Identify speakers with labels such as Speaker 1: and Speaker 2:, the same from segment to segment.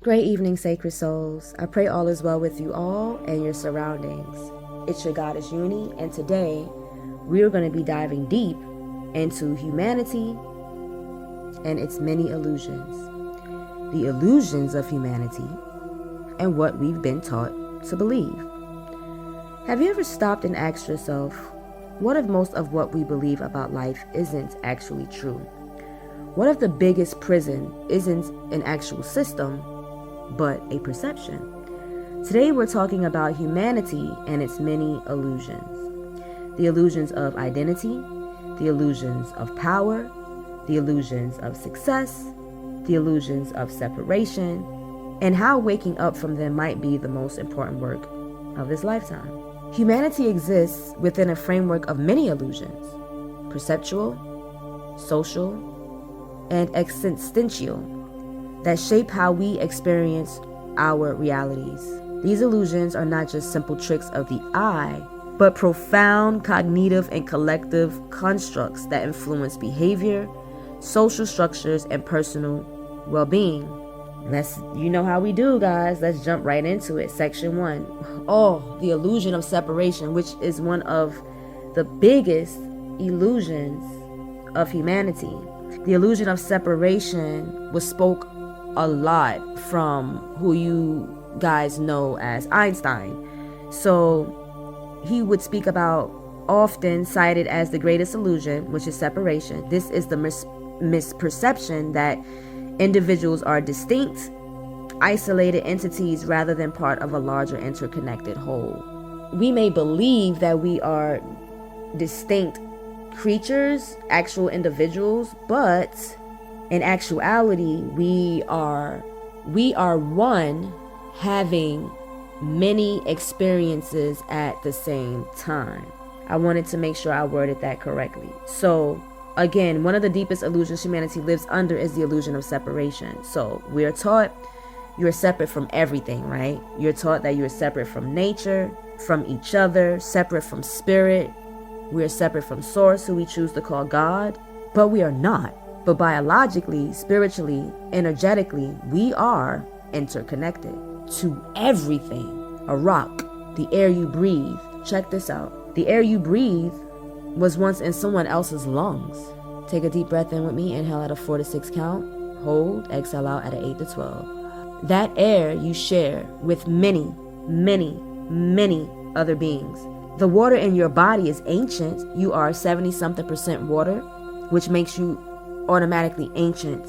Speaker 1: Great evening, sacred souls. I pray all is well with you all and your surroundings. It's your goddess Uni, and today we're going to be diving deep into humanity and its many illusions. The illusions of humanity and what we've been taught to believe. Have you ever stopped and asked yourself, what if most of what we believe about life isn't actually true? What if the biggest prison isn't an actual system, but a perception? Today we're talking about humanity and its many illusions. The illusions of identity, the illusions of power, the illusions of success, the illusions of separation, and how waking up from them might be the most important work of this lifetime. Humanity exists within a framework of many illusions: perceptual, social, and existential, that shape how we experience our realities. These illusions are not just simple tricks of the eye, but profound cognitive and collective constructs that influence behavior, social structures, and personal well-being. You know how we do, guys. Let's jump right into it. Section 1. The illusion of separation, which is one of the biggest illusions of humanity. The illusion of separation was spoke a lot from who you guys know as Einstein. So he would speak about, often cited as the greatest illusion, which is separation. This is the misperception that individuals are distinct, isolated entities rather than part of a larger interconnected whole. We may believe that we are distinct creatures, actual individuals, but in actuality, we are one having many experiences at the same time. I wanted to make sure I worded that correctly. So again, one of the deepest illusions humanity lives under is the illusion of separation. So we are taught you're separate from everything, right? You're taught that you're separate from nature, from each other, separate from spirit. We are separate from source, who we choose to call God, but we are not. But biologically, spiritually, energetically, we are interconnected to everything. A rock, the air you breathe. Check this out. The air you breathe was once in someone else's lungs. Take a deep breath in with me. Inhale at a 4 to 6 count. Hold. Exhale out at an 8 to 12. That air you share with many, many, many other beings. The water in your body is ancient. You are 70-something% water, which makes you automatically ancient.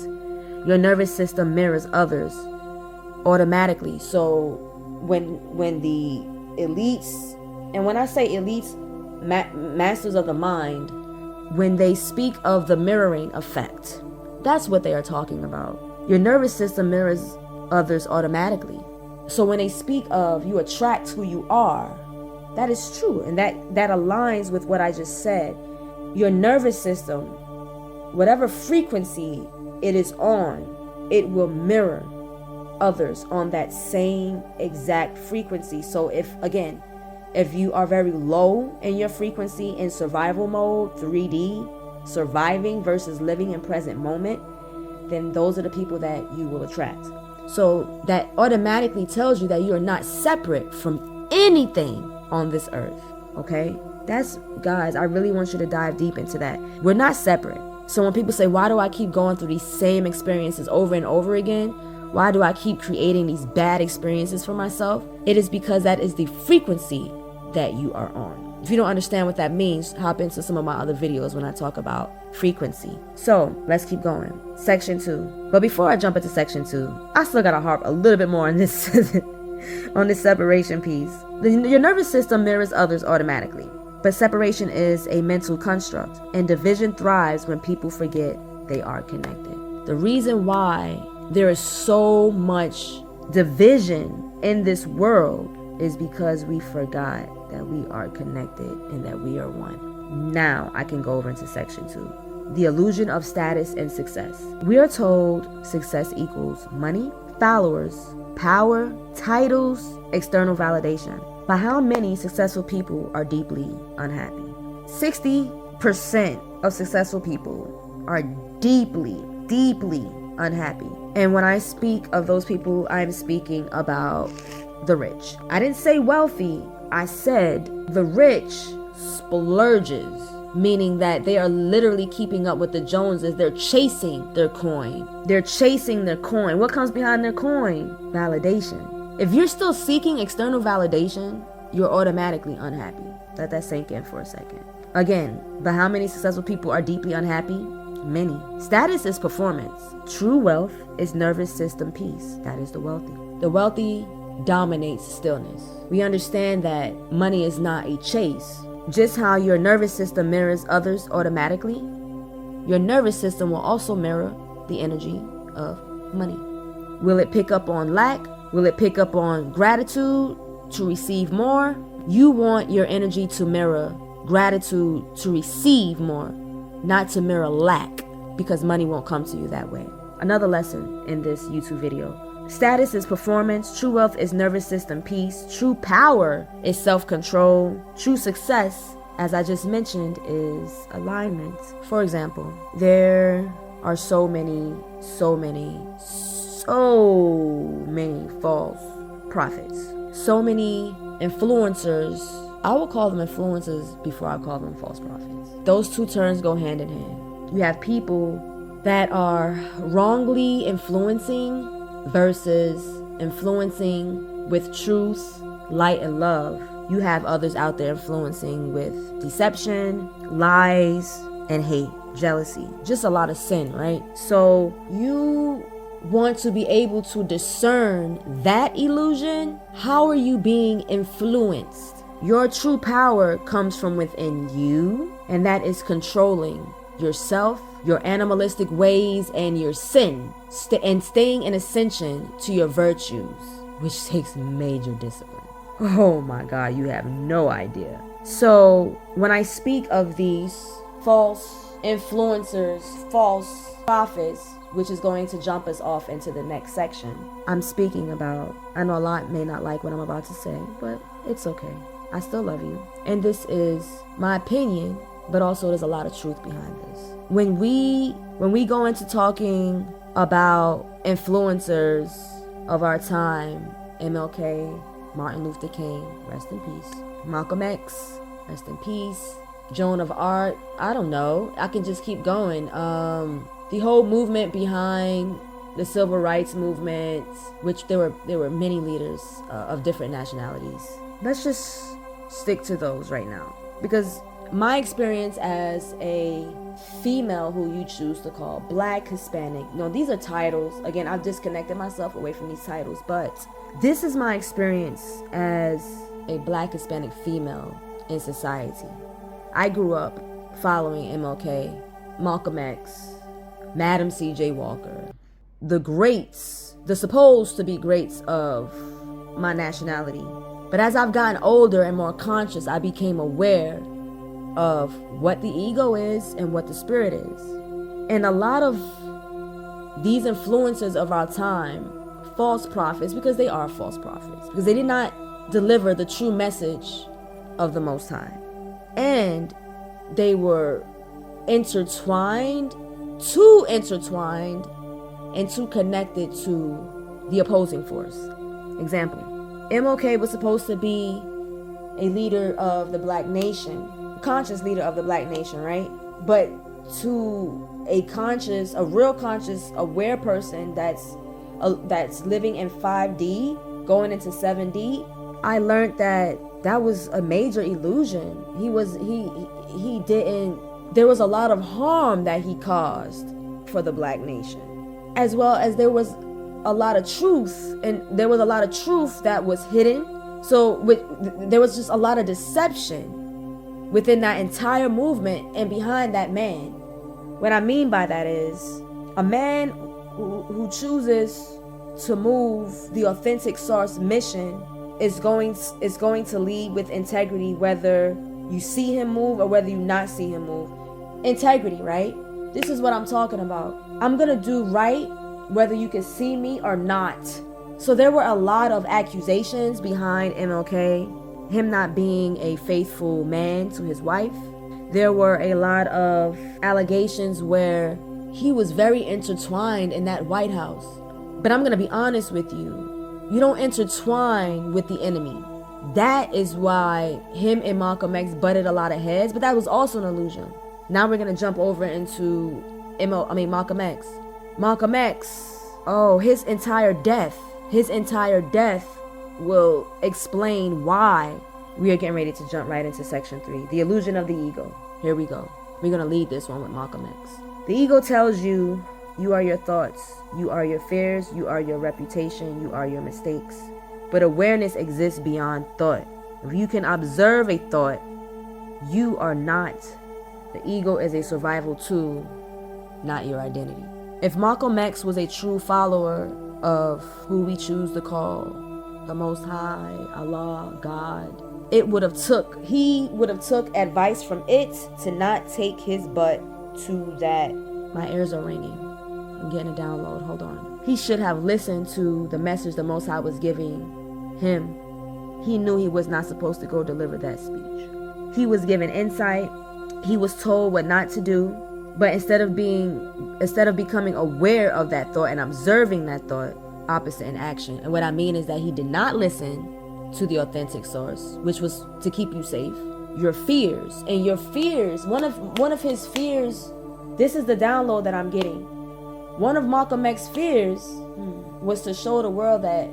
Speaker 1: Your nervous system mirrors others automatically. So when the elites, and when I say elites, masters of the mind, when they speak of the mirroring effect, that's what they are talking about. Your nervous system mirrors others automatically. So when they speak of you attract who you are, that is true, and that aligns with what I just said. Your nervous system, whatever frequency it is on, it will mirror others on that same exact frequency. So if you are very low in your frequency, in survival mode, 3D, surviving versus living in present moment, then those are the people that you will attract. So that automatically tells you that you are not separate from anything on this earth, okay? Guys, I really want you to dive deep into that. We're not separate. So when people say, why do I keep going through these same experiences over and over again? Why do I keep creating these bad experiences for myself? It is because that is the frequency that you are on. If you don't understand what that means, hop into some of my other videos when I talk about frequency. So let's keep going. Section 2. But before I jump into section 2, I still gotta harp a little bit more on this on this separation piece. Your nervous system mirrors others automatically, but separation is a mental construct, and division thrives when people forget they are connected. The reason why there is so much division in this world is because we forgot that we are connected and that we are one. Now I can go over into section 2. The illusion of status and success. We are told success equals money, followers, power, titles, external validation. But how many successful people are deeply unhappy? 60% of successful people are deeply unhappy. And when I speak of those people, I'm speaking about the rich. I didn't say wealthy. I said the rich splurges, meaning that they are literally keeping up with the Joneses. They're chasing their coin. They're chasing their coin. What comes behind their coin? Validation. If you're still seeking external validation, you're automatically unhappy. Let that sink in for a second. Again, but how many successful people are deeply unhappy? Many. Status is performance. True wealth is nervous system peace. That is the wealthy. The wealthy dominates stillness. We understand that money is not a chase. Just how your nervous system mirrors others automatically, your nervous system will also mirror the energy of money. Will it pick up on lack? Will it pick up on gratitude to receive more? You want your energy to mirror gratitude to receive more, not to mirror lack, because money won't come to you that way. Another lesson in this YouTube video. Status is performance. True wealth is nervous system peace. True power is self-control. True success, as I just mentioned, is alignment. For example, there are so many false prophets. So many influencers. I will call them influencers before I call them false prophets. Those two terms go hand in hand. You have people that are wrongly influencing versus influencing with truth, light, and love. You have others out there influencing with deception, lies, and hate, jealousy. Just a lot of sin, right? So you want to be able to discern that illusion. How are you being influenced? Your true power comes from within you, and that is controlling yourself, your animalistic ways, and your sin, and staying in ascension to your virtues, which takes major discipline. Oh my God, you have no idea. So when I speak of these false influencers, false prophets, which is going to jump us off into the next section, I'm speaking about, I know a lot may not like what I'm about to say, but it's okay. I still love you. And this is my opinion, but also there's a lot of truth behind this. When we go into talking about influencers of our time, MLK, Martin Luther King, rest in peace, Malcolm X, rest in peace, Joan of Arc, I don't know, I can just keep going. The whole movement behind the civil rights movement, which there were many leaders of different nationalities. Let's just stick to those right now, because my experience as a female who you choose to call Black, Hispanic, these are titles. Again, I've disconnected myself away from these titles, but this is my experience as a Black, Hispanic female in society. I grew up following MLK, Malcolm X, Madam C.J. Walker, the greats, the supposed to be greats of my nationality. But as I've gotten older and more conscious, I became aware of what the ego is and what the spirit is. And a lot of these influencers of our time, false prophets, because they are false prophets, because they did not deliver the true message of the Most High. And they were too intertwined and too connected to the opposing force. Example, MLK was supposed to be a leader of the Black nation, conscious leader of the Black nation, right? But to a real conscious, aware person that's living in 5D, going into 7D, I learned that was a major illusion. There was a lot of harm that he caused for the Black nation, as well as there was a lot of truth, and there was a lot of truth that was hidden. So there was just a lot of deception within that entire movement and behind that man. What I mean by that is a man who chooses to move the authentic source mission is going to lead with integrity, whether you see him move or whether you not see him move. Integrity, right? This is what I'm talking about. I'm gonna do right whether you can see me or not. So there were a lot of accusations behind MLK, him not being a faithful man to his wife. There were a lot of allegations where he was very intertwined in that White House. But I'm going to be honest with you. You don't intertwine with the enemy. That is why him and Malcolm X butted a lot of heads, but that was also an illusion. Now we're going to jump over into Malcolm X. Malcolm X, his entire death will explain why we are getting ready to jump right into section 3. The illusion of the ego. Here we go. We're going to lead this one with Malcolm X. The ego tells you, you are your thoughts, you are your fears, you are your reputation, you are your mistakes. But awareness exists beyond thought. If you can observe a thought, you are not. The ego is a survival tool, not your identity. If Malcolm X was a true follower of who we choose to call the Most High, Allah, God, he would have took advice from it to not take his butt to that. My ears are ringing. I'm getting a download. Hold on. He should have listened to the message the Most High was giving him. He knew he was not supposed to go deliver that speech. He was given insight. He was told what not to do. But instead of becoming aware of that thought and observing that thought, opposite in action. And what I mean is that he did not listen to the authentic source, which was to keep you safe. Your fears. And your fears, one of his fears, this is the download that I'm getting. One of Malcolm X's fears was to show the world that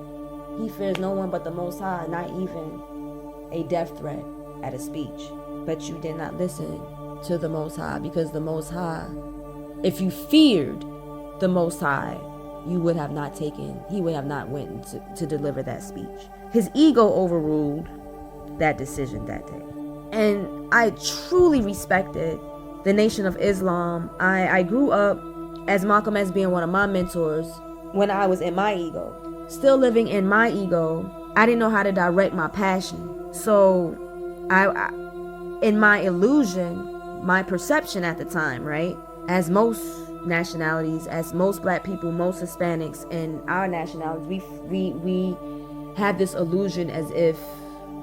Speaker 1: he fears no one but the Most High, not even a death threat at a speech. But you did not listen to the Most High, because the Most High, if you feared the Most High, he would have not went to deliver that speech. His ego overruled that decision that day. And I truly respected the Nation of Islam. I grew up as Malcolm X being one of my mentors when I was in my ego. Still living in my ego, I didn't know how to direct my passion. So I in my illusion, my perception at the time, right? As most nationalities, as most black people, most Hispanics in our nationalities, we have this illusion as if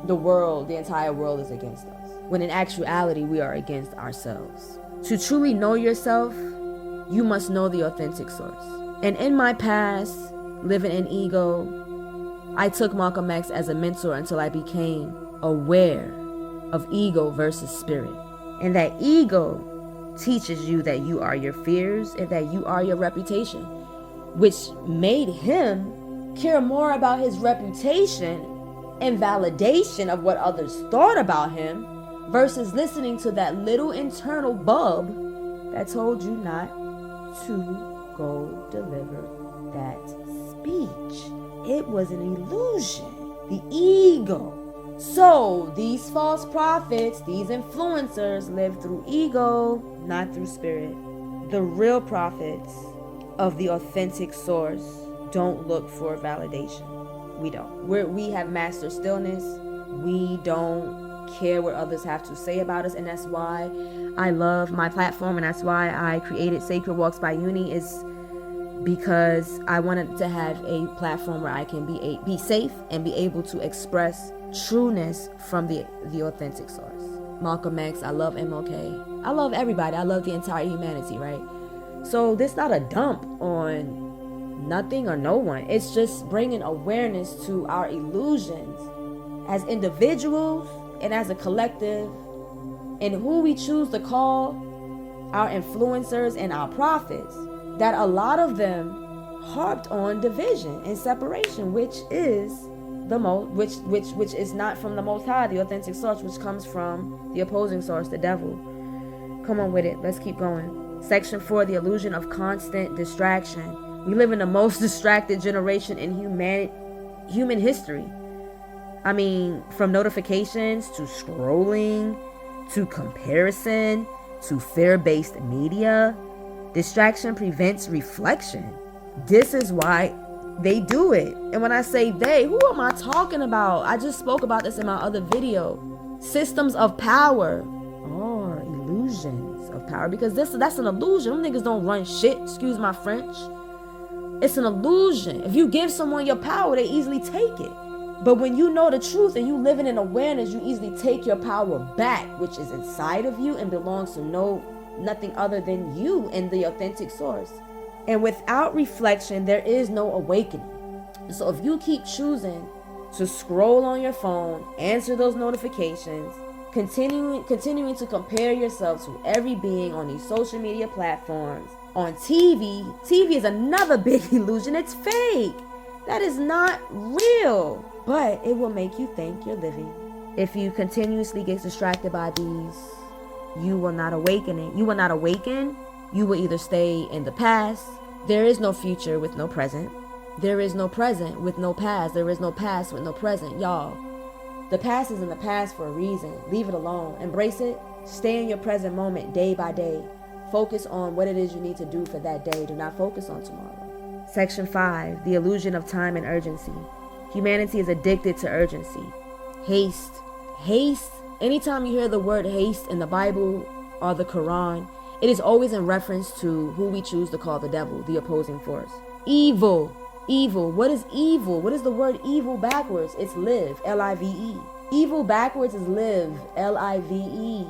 Speaker 1: the entire world is against us. When in actuality, we are against ourselves. To truly know yourself, you must know the authentic source. And in my past, living in ego, I took Malcolm X as a mentor until I became aware of ego versus spirit. And that ego teaches you that you are your fears and that you are your reputation, which made him care more about his reputation and validation of what others thought about him versus listening to that little internal bub that told you not to go deliver that speech. It was an illusion. The ego. So these false prophets, these influencers live through ego, not through spirit. The real prophets of the authentic source don't look for validation. We don't. We have mastered stillness. We don't care what others have to say about us. And that's why I love my platform. And that's why I created Sacred Walks by Uni, is because I wanted to have a platform where I can be safe and be able to express trueness from the authentic source. Malcolm X, I love MLK. I love everybody. I love the entire humanity, right? So this not a dump on nothing or no one. It's just bringing awareness to our illusions as individuals and as a collective, and who we choose to call our influencers and our prophets, that a lot of them harped on division and separation, which is which is not from the Most High, the authentic source, which comes from the opposing source, the devil. Come on with it. Let's keep going. Section 4, the illusion of constant distraction. We live in the most distracted generation in human history. I mean, from notifications to scrolling to comparison to fear-based media, distraction prevents reflection. This is why they do it. And when I say they, who am I talking about? I just spoke about this in my other video. Systems of power are illusions of power, because that's an illusion. Them niggas don't run shit, excuse my French. It's an illusion. If you give someone your power, they easily take it. But when you know the truth and you living in awareness, you easily take your power back, which is inside of you and belongs to no nothing other than you and the authentic source. And without reflection, there is no awakening. So if you keep choosing to scroll on your phone, answer those notifications, continuing to compare yourself to every being on these social media platforms, on TV is another big illusion. It's fake. That is not real, but it will make you think you're living. If you continuously get distracted by these, you will not awaken. You will not awaken. You will either stay in the past. There is no future with no present. There is no present with no past. There is no past with no present. Y'all, the past is in the past for a reason. Leave it alone. Embrace it. Stay in your present moment day by day. Focus on what it is you need to do for that day. Do not focus on tomorrow. Section 5, the illusion of time and urgency. Humanity is addicted to urgency. Haste. Haste. Anytime you hear the word haste in the Bible or the Quran, it is always in reference to who we choose to call the devil, the opposing force. Evil. Evil. What is evil? What is the word evil backwards? It's live, L-I-V-E. Evil backwards is live, L-I-V-E.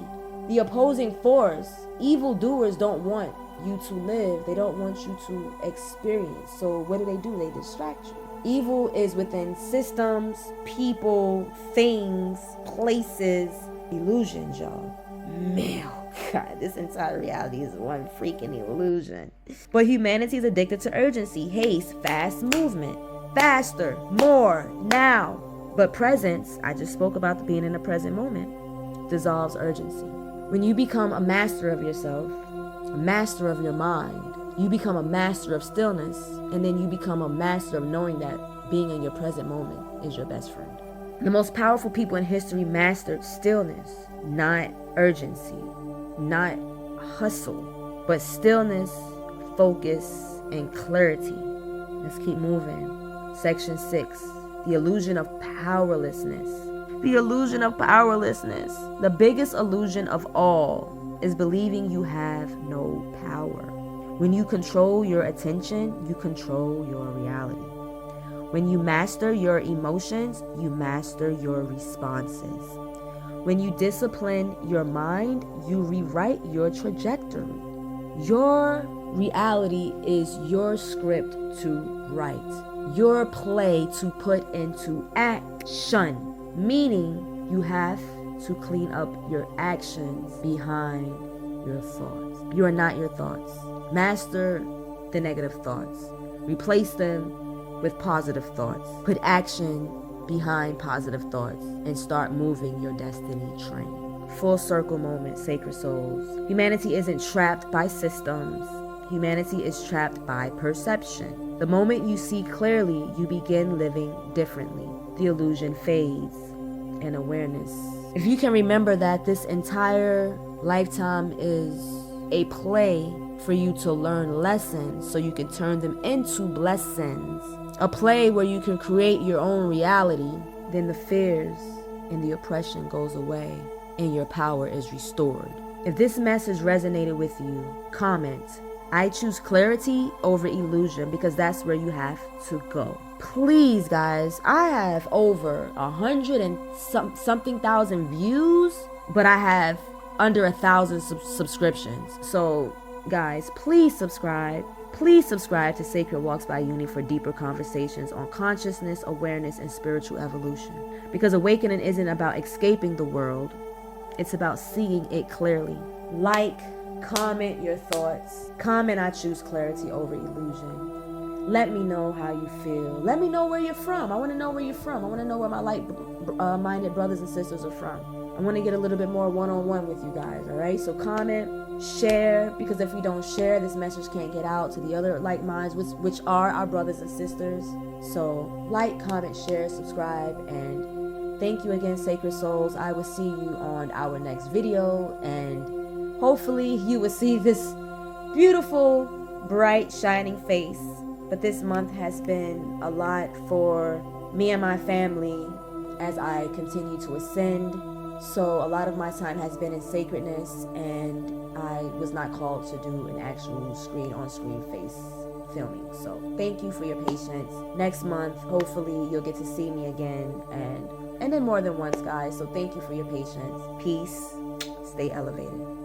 Speaker 1: The opposing force. Evildoers don't want you to live. They don't want you to experience. So what do? They distract you. Evil is within systems, people, things, places, illusions, y'all. Man, God, this entire reality is one freaking illusion. But humanity is addicted to urgency, haste, fast movement, faster, more, now. But presence, I just spoke about being in the present moment, dissolves urgency. When you become a master of yourself, a master of your mind, you become a master of stillness, and then you become a master of knowing that being in your present moment is your best friend. The most powerful people in history mastered stillness, not urgency, not hustle, but stillness, focus, and clarity. Let's keep moving. Section 6, the illusion of powerlessness. The illusion of powerlessness. The biggest illusion of all is believing you have no power. When you control your attention, you control your reality. When you master your emotions, you master your responses. When you discipline your mind, you rewrite your trajectory. Your reality is your script to write, your play to put into action, meaning you have to clean up your actions behind your thoughts. You are not your thoughts. Master the negative thoughts. Replace them with positive thoughts. Put action behind positive thoughts and start moving your destiny train. Full circle moment, sacred souls. Humanity isn't trapped by systems. Humanity is trapped by perception. The moment you see clearly, you begin living differently. The illusion fades and awareness. If you can remember that this entire lifetime is a play for you to learn lessons so you can turn them into blessings, a play where you can create your own reality, then the fears and the oppression goes away and your power is restored. If this message resonated with you, comment. I choose clarity over illusion because that's where you have to go. Please, guys, I have over 100 and something thousand views, but I have under 1,000 subscriptions. So, guys, please subscribe. Please subscribe to Sacred Walks by Uni for deeper conversations on consciousness, awareness, and spiritual evolution. Because awakening isn't about escaping the world. It's about seeing it clearly. Like, comment your thoughts. Comment, I choose clarity over illusion. Let me know how you feel. Let me know where you're from. I want to know where you're from. I want to know where my like-minded brothers and sisters are from. I want to get a little bit more one-on-one with you guys, all right? So comment, share, because if we don't share, this message can't get out to the other like minds, which are our brothers and sisters. So like, comment, share, subscribe, and thank you again, Sacred Souls. I will see you on our next video, and hopefully you will see this beautiful, bright, shining face. But this month has been a lot for me and my family as I continue to ascend. So a lot of my time has been in sacredness, and I was not called to do an actual on-screen face filming. So thank you for your patience. Next month, hopefully you'll get to see me again, and then more than once, guys. So thank you for your patience. Peace. Stay elevated.